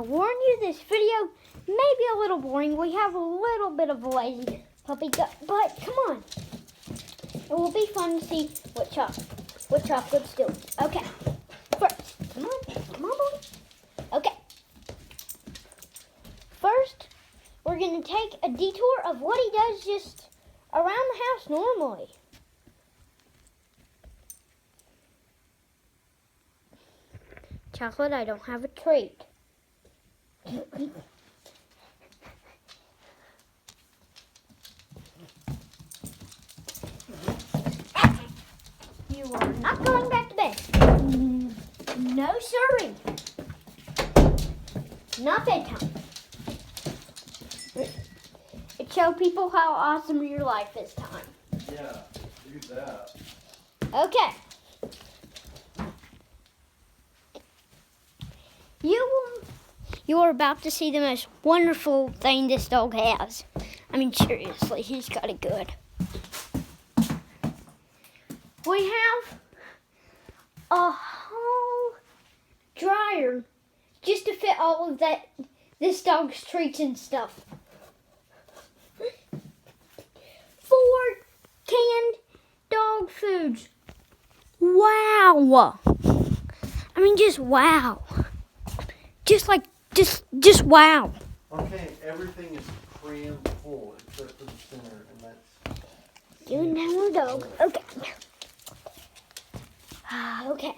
warn you, this video may be a little boring. We have a little bit of a lazy puppy gut, but come on. It will be fun to see what Chocolate's doing. Okay, first, come on, boy. Okay. First, we're going to take a detour of what he does just around the house normally. Chocolate, I don't have a treat. You are not going back to bed. No, sirree. Not bedtime. It show people how awesome your life is time. Yeah, do that. Okay. You are about to see the most wonderful thing this dog has. I mean, seriously, he's got it good. We have a whole dryer just to fit all of this dog's treats and stuff. 4 canned dog foods. Wow. I mean, just wow. Just wow. Okay, everything is crammed full except for the center, and that's... You and that little dog. Okay. Okay.